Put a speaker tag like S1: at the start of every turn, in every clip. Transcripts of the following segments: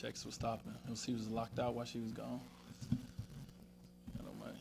S1: checks were stopping. She was locked out while she was gone. I don't mind.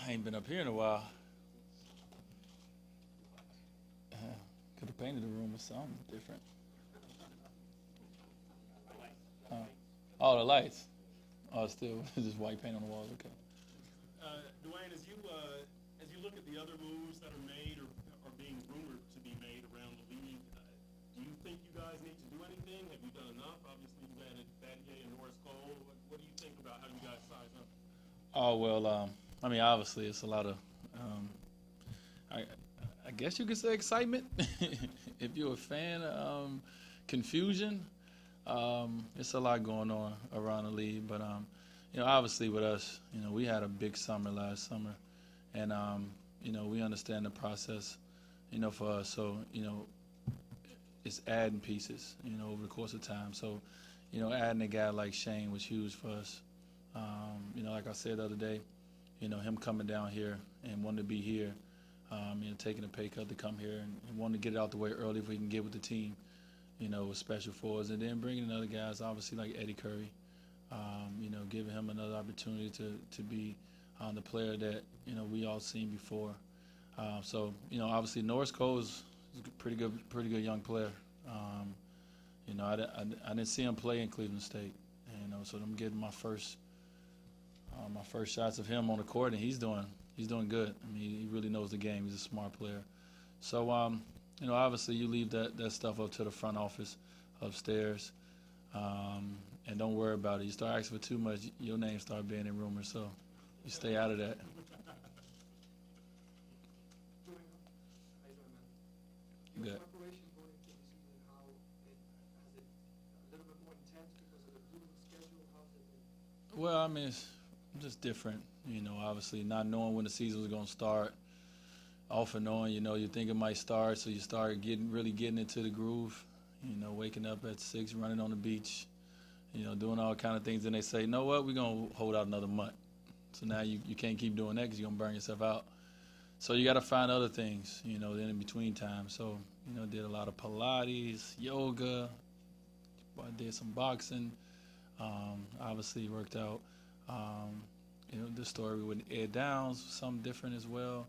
S1: I ain't been up here in a while. Could have painted the room with something different. Oh, the lights. Oh, still just white paint on the walls. Okay.
S2: Dwayne, as you look at the other moves that are made or are being rumored to be made around the league, do you think you guys need to do anything? Have you done enough? Obviously, you've added Battier and Norris Cole. What do you think about how you guys size up?
S1: Oh well, I mean, obviously, it's a lot of, I guess you could say excitement. If you're a fan, confusion. It's a lot going on around the league, but obviously with us, we had a big summer last summer, and we understand the process, for us. So it's adding pieces, over the course of time. So adding a guy like Shane was huge for us. Like I said the other day, him coming down here and wanting to be here, taking a pay cut to come here and wanting to get it out the way early if we can get with the team. With special forwards, and then bringing in other guys, obviously like Eddie Curry, giving him another opportunity to be the player that we all seen before. So obviously Norris Cole is a pretty good young player. I didn't see him play in Cleveland State, so I'm getting my first shots of him on the court, and he's doing good. I mean, he really knows the game. He's a smart player. So obviously you leave that stuff up to the front office upstairs, and don't worry about it. You start asking for too much, your name start being in rumors, so you stay out of that. Good. Well, I mean, it's just different, obviously not knowing when the season was going to start. Often knowing, you think it might start, so you start really getting into the groove, waking up at 6, running on the beach, doing all kind of things. And they say, you know what, we're going to hold out another month. So now you can't keep doing that because you're going to burn yourself out. So you got to find other things, then in between time. So, did a lot of Pilates, yoga, I did some boxing, obviously worked out, the story with Ed Downs, something different as well.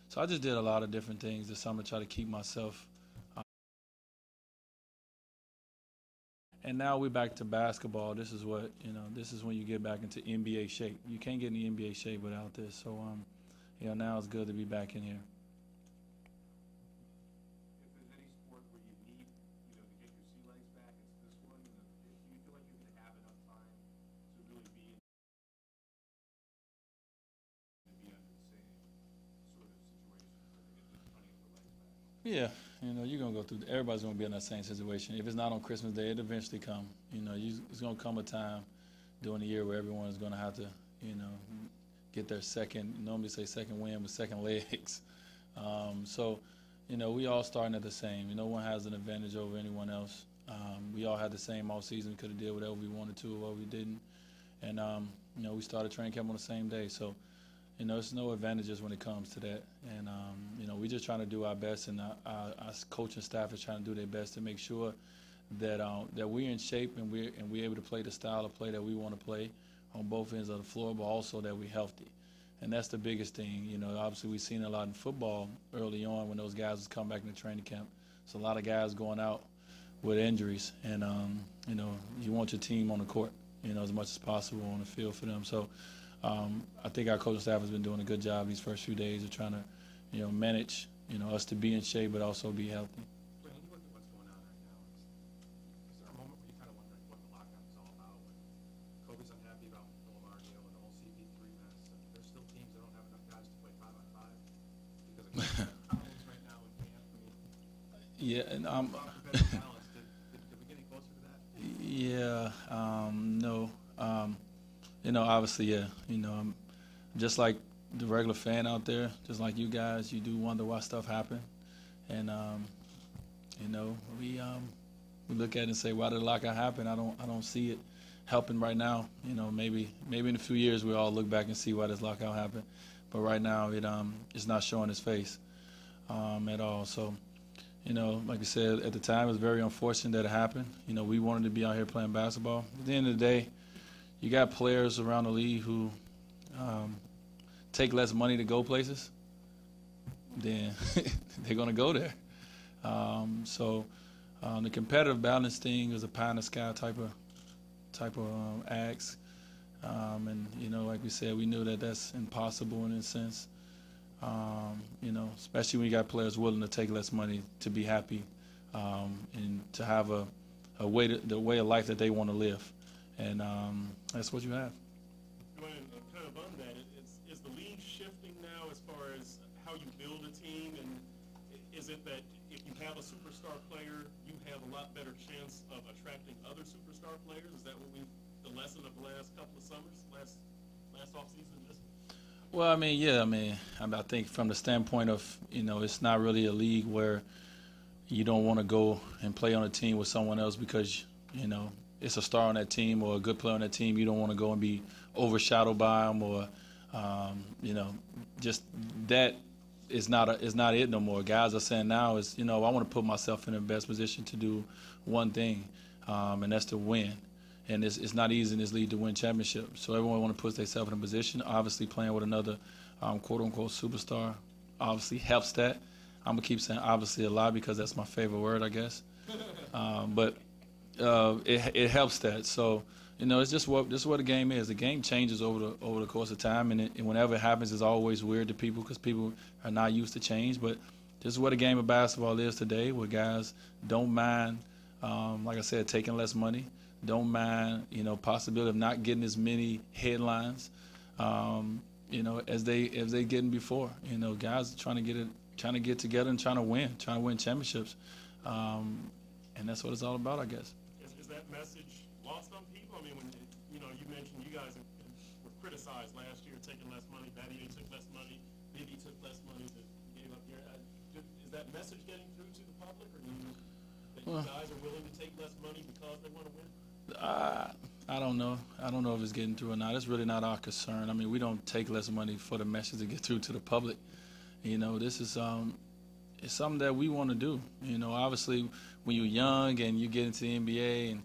S1: So I just did a lot of different things this summer to try to keep myself. And now we're back to basketball. This is what, this is when you get back into NBA shape. You can't get in the NBA shape without this. So, now it's good to be back in here.
S2: If there's any sport where you need, to get your sea legs back, it's this one. Do you feel like you're going to have enough time to really be in under the same sort of situation where they're just running for legs back?
S1: Yeah, you're going to go through, everybody's going to be in that same situation. If it's not on Christmas Day, it eventually come. It's going to come a time during the year where everyone is going to have to, get their normally say second wind, but second legs. So, we all starting at the same. No one has an advantage over anyone else. We all had the same all season. We could have did whatever we wanted to or what we didn't. And, we started training camp on the same day. So, there's no advantages when it comes to that. And, we're just trying to do our best, and our coaching staff is trying to do their best to make sure that that we're in shape and we're able to play the style of play that we want to play on both ends of the floor, but also that we're healthy. And that's the biggest thing. Obviously we've seen a lot in football early on when those guys would come back in the training camp. So a lot of guys going out with injuries, and you want your team on the court, as much as possible on the field for them. So I think our coaching staff has been doing a good job these first few days of trying to, manage, us to be in shape but also be healthy.
S2: When you look at what's going on right now, is there a moment where you kind of wondering what the lockout is all about? When Kobe's unhappy about Phil Mario and the whole CP3 mess, and there's still teams that don't have enough guys to play 5-on-5 because of problems right now in camp. I mean,
S1: Yeah, and
S2: balance. Did we get any closer to that?
S1: yeah, no, obviously, yeah, I'm just like the regular fan out there, just like you guys, you do wonder why stuff happen, and we look at it and say, why did the lockout happen? I don't see it helping right now. Maybe in a few years we all look back and see why this lockout happened, but right now it's not showing its face at all. So, You know, like I said, at the time, it was very unfortunate that it happened. You know, we wanted to be out here playing basketball. At the end of the day, you got players around the league who take less money to go places, then they're going to go there. The competitive balance thing is a pie in the sky type of ask. And, you know, like we said, we knew that that's impossible in a sense. You know, especially when you got players willing to take less money to be happy and to have the way of life that they want to live. And that's what you have.
S3: Dwayne, kind of on that, is the league shifting now as far as how you build a team? And is it that if you have a superstar player, you have a lot better chance of attracting other superstar players? Is that what the lesson of the last couple of summers, last offseason?
S1: Well, I mean, yeah, I think from the standpoint of, you know, it's not really a league where you don't want to go and play on a team with someone else because, you know, it's a star on that team or a good player on that team. You don't want to go and be overshadowed by them or, you know, just that is not it no more. Guys are saying now is, you know, I want to put myself in the best position to do one thing, and that's to win. And it's not easy in this league to win championships. So everyone want to put themselves in a position. Obviously, playing with another quote-unquote superstar obviously helps that. I'm going to keep saying obviously a lot because that's my favorite word, I guess. But it helps that. So, you know, it's just what the game is. The game changes over the course of time, and whenever it happens, it's always weird to people because people are not used to change. But this is what a game of basketball is today, where guys don't mind, like I said, taking less money. Don't mind, you know, possibility of not getting as many headlines, you know, as they getting before. You know, guys are trying to get together and trying to win championships, and that's what it's all about, I guess.
S3: Is that message lost on people? I mean, when you know, you mentioned you guys were criticized last year taking less money. Batty took less money. Bibby took less money. Gave up here. Is that message getting through to the public, or that you guys are willing to take less money because they want to win?
S1: I don't know. I don't know if it's getting through or not. It's really not our concern. I mean, we don't take less money for the message to get through to the public. You know, this is it's something that we want to do. You know, obviously, when you're young and you get into the NBA and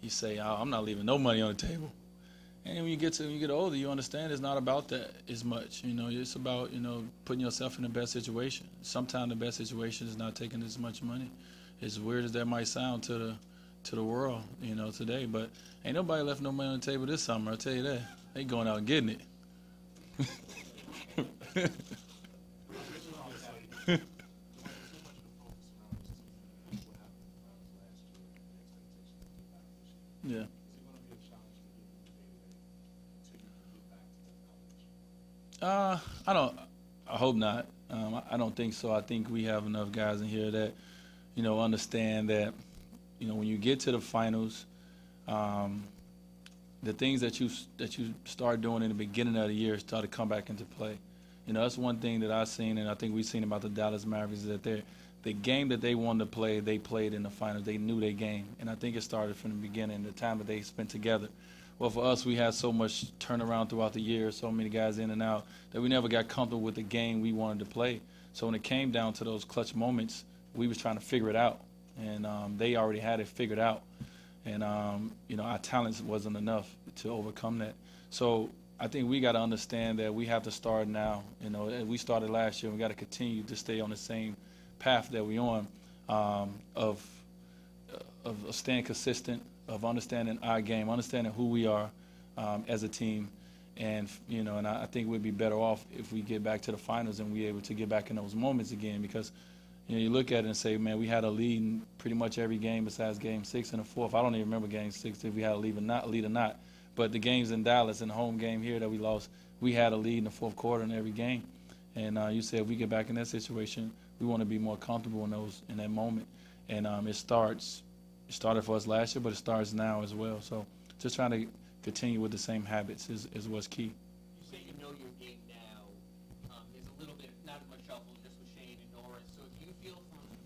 S1: you say, "Oh, I'm not leaving no money on the table," and when you get older, you understand it's not about that as much. You know, it's about, you know, putting yourself in the best situation. Sometimes the best situation is not taking as much money. As weird as that might sound to the world, you know, today, but ain't nobody left no money on the table this summer. I'll tell you that. They going out and getting it. Yeah. I hope not. I don't think so. I think we have enough guys in here that, you know, understand that, you know, when you get to the finals, the things that you start doing in the beginning of the year start to come back into play. You know, that's one thing that I've seen, and I think we've seen about the Dallas Mavericks, is that the game that they wanted to play, they played in the finals. They knew their game, and I think it started from the beginning, the time that they spent together. Well, for us, we had so much turnaround throughout the year, so many guys in and out, that we never got comfortable with the game we wanted to play. So when it came down to those clutch moments, we was trying to figure it out. And they already had it figured out. And, you know, our talents wasn't enough to overcome that. So I think we got to understand that we have to start now. You know, we started last year, and we got to continue to stay on the same path that we're on, of staying consistent, of understanding our game, understanding who we are as a team. And, you know, and I think we'd be better off if we get back to the finals and we're able to get back in those moments again, because, you know, you look at it and say, man, we had a lead in pretty much every game besides Game 6 and the fourth. I don't even remember Game 6 if we had a lead or not. But the games in Dallas and the home game here that we lost, we had a lead in the fourth quarter in every game. And you said if we get back in that situation, we want to be more comfortable in that moment. And it started for us last year, but it starts now as well. So just trying to continue with the same habits is what's key.
S4: You say you know your game now. There's a little bit, not as much shuffle just with Shane and Norris. So do you feel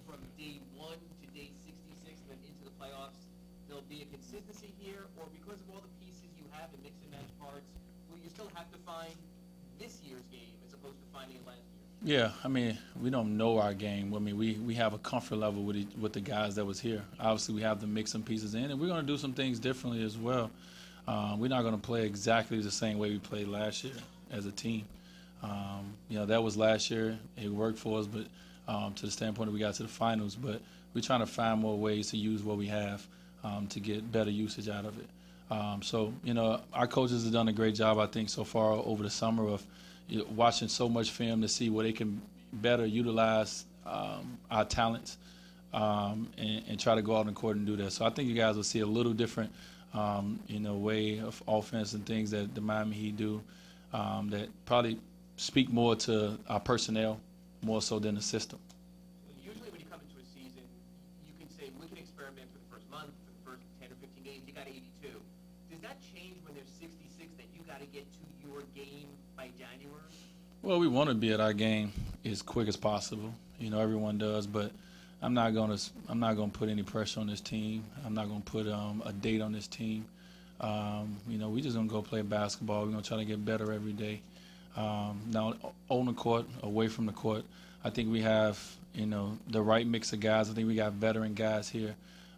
S4: from day 1 to day 66 and then into the playoffs, there'll be a consistency here? Or because of all the pieces you have and mix and match parts, will you still have to find this year's game as opposed to finding it last year?
S1: Yeah, I mean, we don't know our game. I mean, we have a comfort level with the guys that was here. Obviously, we have to mix some pieces in, and we're going to do some things differently as well. We're not going to play exactly the same way we played last year as a team. That was last year. It worked for us, but to the standpoint that we got to the finals. But we're trying to find more ways to use what we have to get better usage out of it. Our coaches have done a great job, I think, so far over the summer of watching so much film to see where they can better utilize our talents and try to go out on the court and do that. So I think you guys will see a little different, way of offense and things that the Miami Heat do that probably speak more to our personnel more so than the system.
S4: Usually when you come into a season, you can say we can experiment for the first month, for the first 10 or 15 games, you got 82. Does that change when there's 66 that you got to get to your game by January?
S1: Well, we want to be at our game as quick as possible. Everyone does, but I'm not gonna put any pressure on this team. I'm not gonna put a date on this team. We just gonna go play basketball. We're gonna try to get better every day. Now, on the court, away from the court, I think we have the right mix of guys. I think we got veteran guys here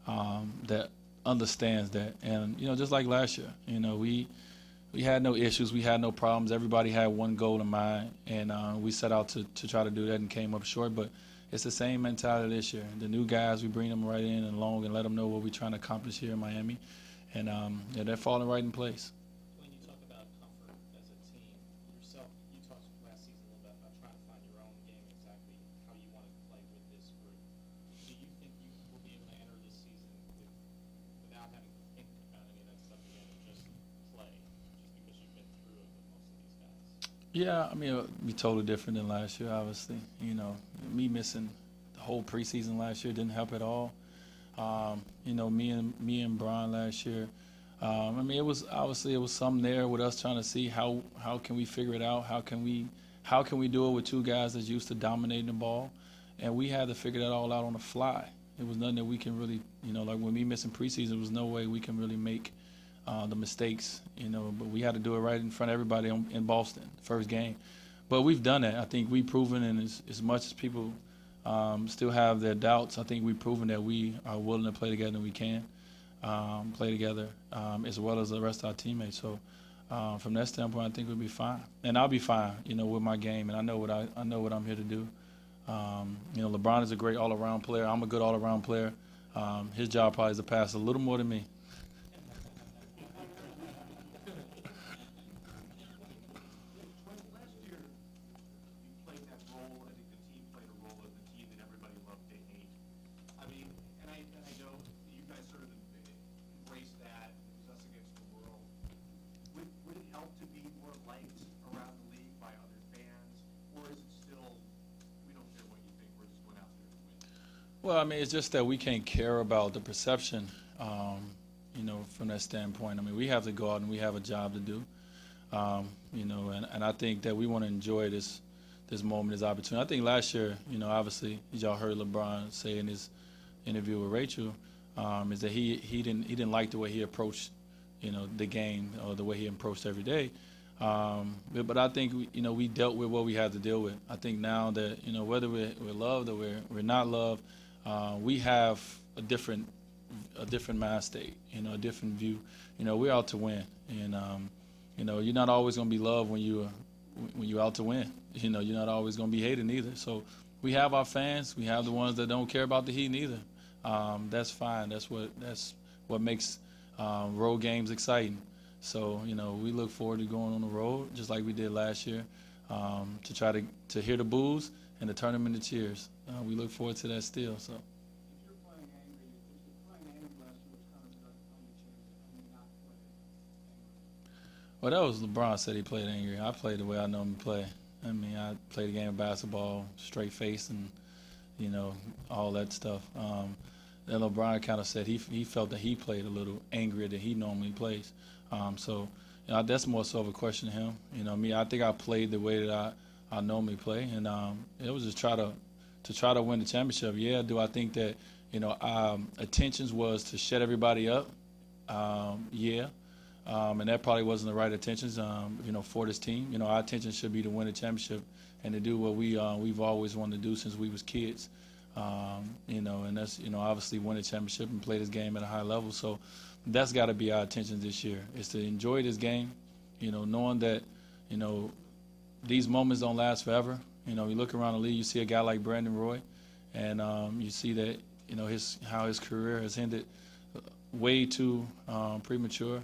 S1: that understands that. And just like last year, we had no issues, we had no problems. Everybody had one goal in mind, and we set out to try to do that and came up short. But it's the same mentality this year. The new guys, we bring them right in and along and let them know what we're trying to accomplish here in Miami, and they're falling right in place.
S2: When you talk about comfort as a team, yourself, you talked last season a little bit about trying to find your own game, exactly how you want to play with this group. Do you think you will be able to enter this season without having to think about any of that stuff again and just play, just because you've been through it with most of these guys?
S1: Yeah, I mean, it'll be totally different than last year, obviously. Me missing the whole preseason last year didn't help at all. Me and Brian last year. It was something there with us trying to see how can we figure it out? How can we do it with two guys that's used to dominating the ball? And we had to figure that all out on the fly. It was nothing that we can really, like when me missing preseason, there was no way we can really make the mistakes, but we had to do it right in front of everybody in Boston, first game. But we've done that. I think we've proven, and as much as people still have their doubts, I think we've proven that we are willing to play together and we can play together as well as the rest of our teammates. So from that standpoint, I think we'll be fine. And I'll be fine, with my game, and I know what I'm here to do. LeBron is a great all-around player. I'm a good all-around player. His job probably is to pass a little more than me. Well, it's just that we can't care about the perception, from that standpoint. We have to go out and we have a job to do, and I think that we want to enjoy this moment, this opportunity. I think last year, obviously, as y'all heard LeBron say in his interview with Rachel, is that he didn't like the way he approached, the game or the way he approached every day. But I think we dealt with what we had to deal with. I think now that whether we're loved or we're not loved. We have a different mind state, a different view. We're out to win, and you're not always going to be loved when you're out to win. You're not always going to be hated either. So we have our fans. We have the ones that don't care about the Heat neither. That's fine. That's what makes road games exciting. So we look forward to going on the road just like we did last year to try to hear the boos and to turn them into cheers. We look forward to that still. So.
S2: If you're playing angry last year, which kind of how you change it? Not play angry.
S1: Well, that was LeBron said he played angry. I played the way I normally play. I played a game of basketball, straight face, and all that stuff. Then LeBron kind of said he felt that he played a little angrier than he normally plays. So that's more so of a question to him. I think I played the way that I normally play, and it was just try to win the championship. Yeah, do I think that intentions was to shut everybody up? Yeah, And that probably wasn't the right intentions, for this team. Our intention should be to win a championship and to do what we've always wanted to do since we was kids. And that's, obviously win a championship and play this game at a high level. So that's got to be our intention this year, is to enjoy this game, knowing that, these moments don't last forever. You look around the league, you see a guy like Brandon Roy, and you see that, how his career has ended way too premature.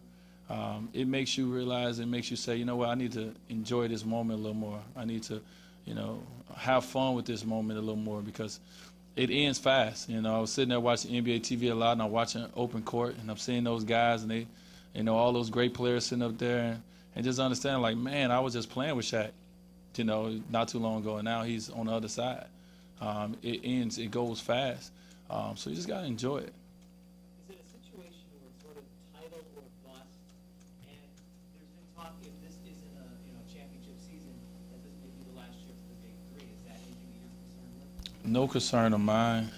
S1: It makes you realize, it makes you say, you know what, I need to enjoy this moment a little more. I need to, have fun with this moment a little more, because it ends fast. I was sitting there watching NBA TV a lot, and I'm watching Open Court, and I'm seeing those guys, and they, all those great players sitting up there, and just understanding, like, man, I was just playing with Shaq, not too long ago, and now he's on the other side. It ends, it goes fast. So you just got to enjoy it.
S4: Is it a situation where it's sort of title or bust, and there's been talk, if this isn't a championship season, that this may be the last year for the Big Three? Is that anything that you're concerned with?
S1: No concern of mine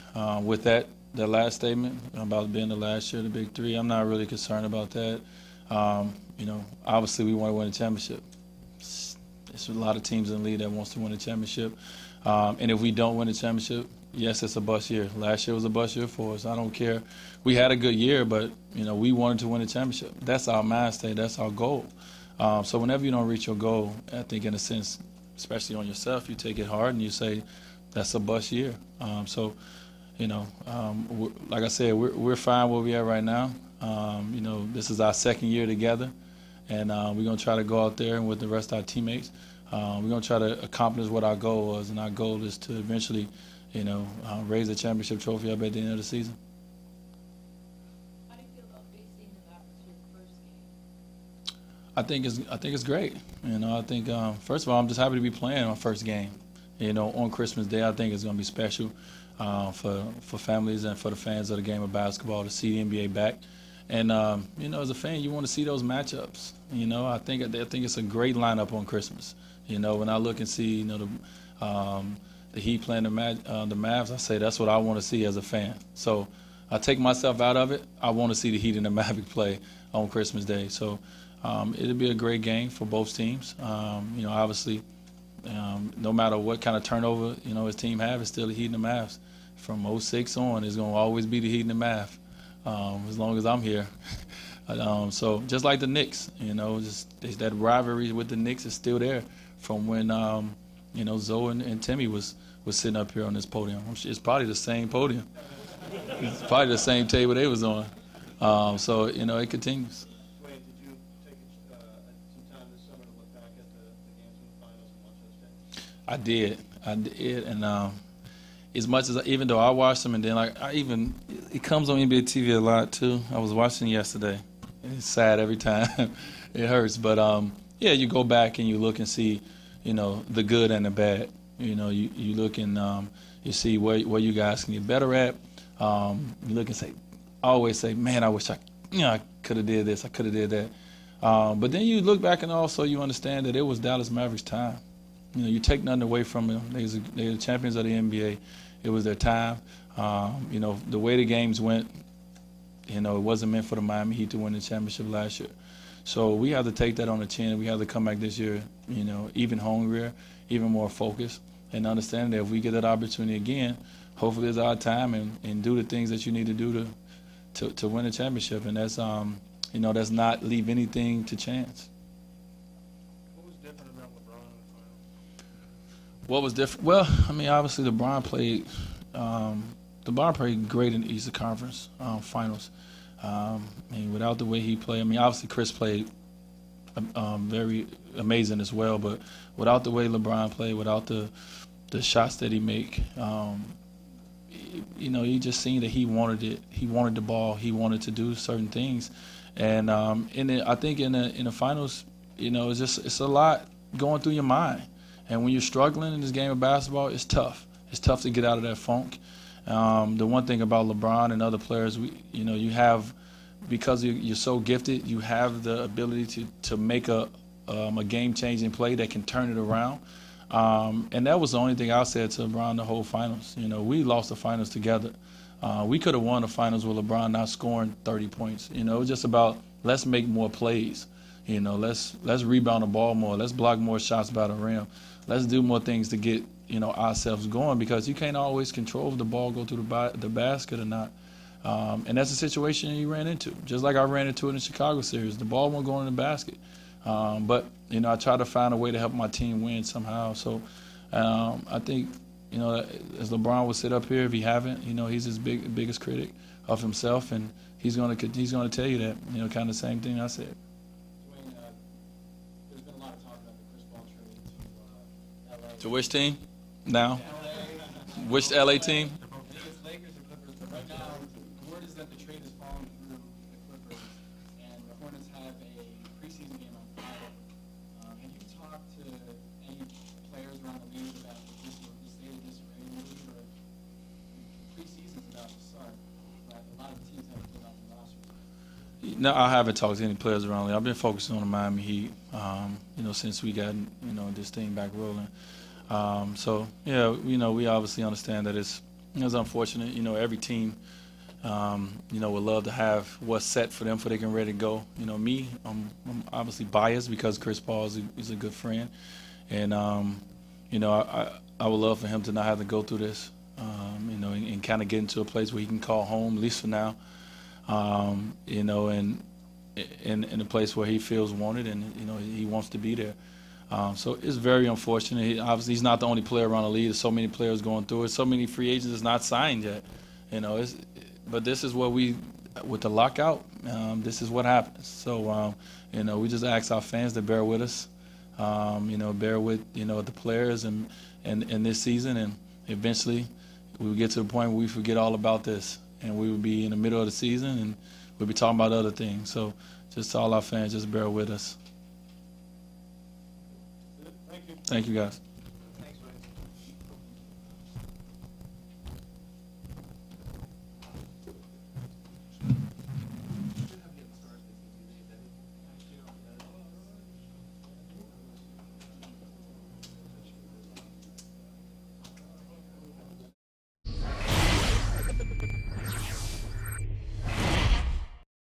S1: with that last statement about being the last year of the Big Three. I'm not really concerned about that. Obviously we want to win a championship. There's a lot of teams in the league that wants to win a championship. And if we don't win a championship, yes, it's a bust year. Last year was a bust year for us. I don't care. We had a good year, but, we wanted to win a championship. That's our mind state. That's our goal. So whenever you don't reach your goal, I think in a sense, especially on yourself, you take it hard and you say, that's a bust year. Like I said, we're fine where we are right now. This is our second year together, and we're going to try to go out there and with the rest of our teammates, we're going to try to accomplish what our goal was, and our goal is to eventually, raise the championship trophy up at the end of the season.
S5: How do you feel about facing the Mavericks your first game?
S1: I think it's great. I think first of all, I'm just happy to be playing my first game. On Christmas Day, I think it's going to be special for families and for the fans of the game of basketball to see the NBA back. And as a fan, you want to see those matchups. I think it's a great lineup on Christmas. When I look and see the Heat playing the Mavs, I say that's what I want to see as a fan. So I take myself out of it. I want to see the Heat and the Mavericks play on Christmas Day. So it'll be a great game for both teams. Obviously, no matter what kind of turnover his team have, it's still the Heat and the Mavs. From 06 on, it's going to always be the Heat and the Mavs as long as I'm here. So just like the Knicks, just that rivalry with the Knicks is still there from when Zoe and Timmy was sitting up here on this podium. It's probably the same podium. It's probably the same table they was on. So it continues.
S2: Dwayne, did you take some time this summer to look back at the games in the finals and watch those tapes?
S1: I did, and as much as even though I watched them, and then it comes on NBA TV a lot too. I was watching yesterday. It's sad every time. It hurts, but yeah, you go back and you look and see, the good and the bad. You look and you see where you guys can get better at. You look and say, I always say, man, I wish I could have did this, I could have did that. But then you look back and also you understand that it was Dallas Mavericks' time. You take nothing away from them. They're the champions of the NBA. It was their time. The way the games went, it wasn't meant for the Miami Heat to win the championship last year. So we have to take that on the chin. We have to come back this year, even hungrier, even more focused, and understand that if we get that opportunity again, hopefully it's our time and do the things that you need to do to win a championship. And that's, that's not leave anything to chance.
S2: What was different about LeBron in the finals?
S1: What was different? Well, obviously LeBron played great in the Eastern Conference Finals. Without the way he played, obviously Chris played very amazing as well, but without the way LeBron played, without the shots that he make, you just seen that he wanted it. He wanted the ball. He wanted to do certain things, and I think in the finals, it's a lot going through your mind. And when you're struggling in this game of basketball, it's tough. It's tough to get out of that funk. The one thing about LeBron and other players, you have, because you're so gifted, you have the ability to make a game-changing play that can turn it around. And that was the only thing I said to LeBron the whole finals. We lost the finals together. We could have won the finals with LeBron not scoring 30 points. It was just about let's make more plays. You know, let's rebound the ball more. Let's block more shots by the rim. Let's do more things to get, you know, ourselves going, because you can't always control if the ball go through the basket or not. And that's a situation he ran into, just like I ran into it in the Chicago series. The ball won't go in the basket. But, you know, I try to find a way to help my team win somehow. So I think, you know, as LeBron would sit up here, if he haven't, you know, he's his biggest critic of himself, and he's gonna tell you that, you know, kind of the same thing I said.
S2: Dwayne, there's been a lot of talk about the Chris Paul trade to LA.
S1: To which team now?
S2: LA.
S1: Which LA team?
S2: It's Lakers or Clippers, but right now, the word is that the trade has fallen through the Clippers, and the Hornets have a preseason game on Friday. Have you talked to any players around the league about the state of disarray in the league, or preseason's about to start, but a lot of teams haven't put out the roster?
S1: No, I haven't talked to any players around there. I've been focusing on the Miami Heat, you know, since we got, you know, this thing back rolling. So, yeah, you know, we obviously understand that it's unfortunate. You know, every team, you know, would love to have what's set for them so they can ready to go. You know, me, I'm obviously biased because Chris Paul is a good friend. And, you know, I would love for him to not have to go through this, you know, and kind of get into a place where he can call home, at least for now. You know, and in a place where he feels wanted, and, you know, he wants to be there. So it's very unfortunate. Obviously, he's not the only player around the league. There's so many players going through it. So many free agents that's not signed yet. You know, but this is what with the lockout, this is what happens. So, you know, we just ask our fans to bear with us. You know, bear with, you know, the players and this season, and eventually we will get to the point where we forget all about this, and we will be in the middle of the season, and we'll be talking about other things. So just to all our fans, just bear with us.
S3: Thank you.
S1: Thank you, guys.